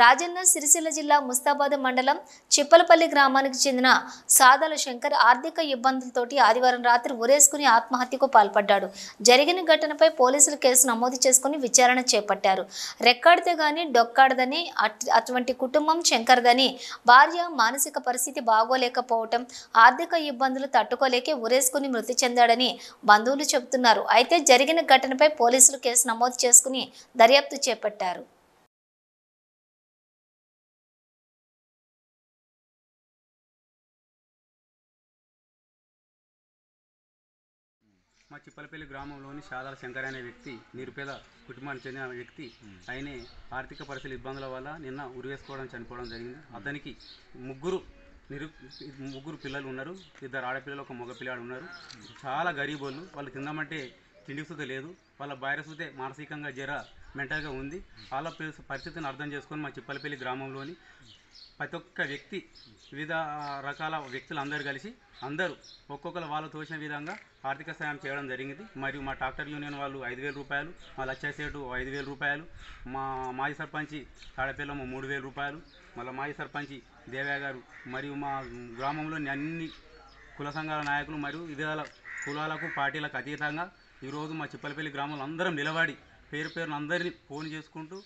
రాజన్న సిరిసిల్ల జిల్లా ముస్తాబాద్ మండలం చిప్పలపల్లి గ్రామానికి చెందిన సాదల శంకర్ ఆర్థిక ఇబ్బందులతోటి ఆదివారం రాత్రి ఉరేసుకుని ఆత్మహత్యకు పాల్పడ్డాడు. జరిగిన ఘటనపై పోలీసులు కేసు నమోదు చేసుకుని విచారణ చేపట్టారు. రెక్కాడితే గాని డొక్కాడదని అటువంటి కుటుంబం శంకర్దని, భార్య మానసిక పరిస్థితి బాగోలేకపోవటం, ఆర్థిక ఇబ్బందులు తట్టుకోలేకే ఉరేసుకుని మృతి చెందాడని బంధువులు చెబుతున్నారు. అయితే జరిగిన ఘటనపై పోలీసులు కేసు నమోదు చేసుకుని దర్యాప్తు చేపట్టారు. మా చిప్పలపల్లి గ్రామంలోని సాదల శంకర్ అనే వ్యక్తి నిరుపేద కుటుంబానికి చెందిన వ్యక్తి. ఆయనే ఆర్థిక పరిస్థితుల ఇబ్బందుల వల్ల నిన్న ఉరివేసుకోవడం చనిపోవడం జరిగింది. అతనికి ముగ్గురు పిల్లలు ఉన్నారు. 2 ఆడపిల్లలు, 1 మగ పిల్లాడు ఉన్నారు. చాలా గరీబోళ్ళు. వాళ్ళు తిందామంటే తిండికి సుత లేదు. వాళ్ళ భార్య సుతే మానసికంగా మెంటల్గా ఉంది. వాళ్ళ పరిస్థితిని అర్థం చేసుకొని మా చిప్పలపల్లి గ్రామంలోని ప్రతి ఒక్క వ్యక్తి, వివిధ రకాల వ్యక్తులు అందరూ కలిసి ఒక్కొక్కరు వాళ్ళు తోచిన విధంగా ఆర్థిక సాయం చేయడం జరిగింది. మరియు మా ట్రాక్టర్ యూనియన్ వాళ్ళు 5,000 రూపాయలు, మా లచ్చాసేటు 5,000 రూపాయలు, మా మాజీ సర్పంచి తాడపల్లి 3,000 రూపాయలు, మళ్ళీ మాజీ సర్పంచి దేవయ్య గారు, మరియు మా గ్రామంలోని అన్ని కుల సంఘాల నాయకులు మరియు వివిధ కులాలకు పార్టీలకు అతీతంగా ఈరోజు మా చిప్పలపల్లి గ్రామంలో అందరం నిలబడి పేరును అందరినీ ఫోన్ చేసుకుంటూ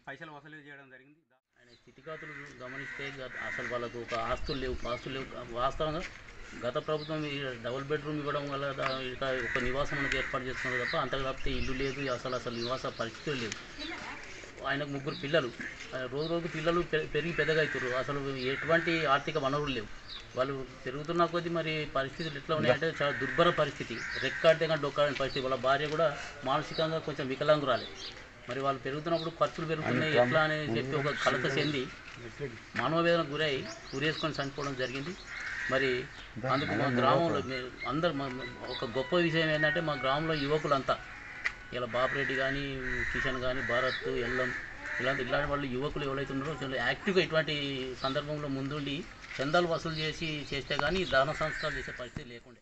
పైసలు వసూలు చేయడం జరిగింది. ఆయన స్థితిగతులు గమనిస్తే అసలు వాళ్ళకు ఒక ఆస్తులు లేవు, పాస్తులు లేవు. వాస్తవంగా గత ప్రభుత్వం డబుల్ బెడ్రూమ్ ఇవ్వడం వల్ల ఒక నివాసం అనేది ఏర్పాటు చేస్తున్నారు తప్ప అంతకు తప్పితే ఇల్లు లేదు, అసలు నివాస పరిస్థితులు లేవు. ఆయనకు 3 పిల్లలు. రోజు పిల్లలు పెరిగి పెద్దగా అవుతారు. అసలు ఎటువంటి ఆర్థిక వనరులు లేవు. వాళ్ళు పెరుగుతున్న కొద్దీ మరి పరిస్థితులు ఎట్లా ఉన్నాయంటే చాలా దుర్భర పరిస్థితి. రెక్కాడితే కానీ డొక్కాడని పరిస్థితి. వాళ్ళ భార్య కూడా మానసికంగా కొంచెం వికలాంగురాలే. మరి వాళ్ళు పెరుగుతున్నప్పుడు ఖర్చులు పెరుగుతున్నాయి ఎట్లా అని చెప్పి ఒక కలత చెంది మనోవేదనకు గురై ఉరేసుకొని చనిపోవడం జరిగింది. మరి అందుకు మా గ్రామంలో అందరు ఒక గొప్ప విషయం ఏంటంటే మా గ్రామంలో యువకులంతా ఇలా బాపిరెడ్డి కానీ, కిషన్ కానీ, భారత్, ఎల్లం ఇలాంటి వాళ్ళు యువకులు ఎవరైతే ఉన్నారో చాలా యాక్టివ్గా ఇటువంటి సందర్భంలో ముందుండి చందాలు వసూలు చేస్తే కానీ దాన సంస్కారాలు చేసే పరిస్థితి లేకుండే.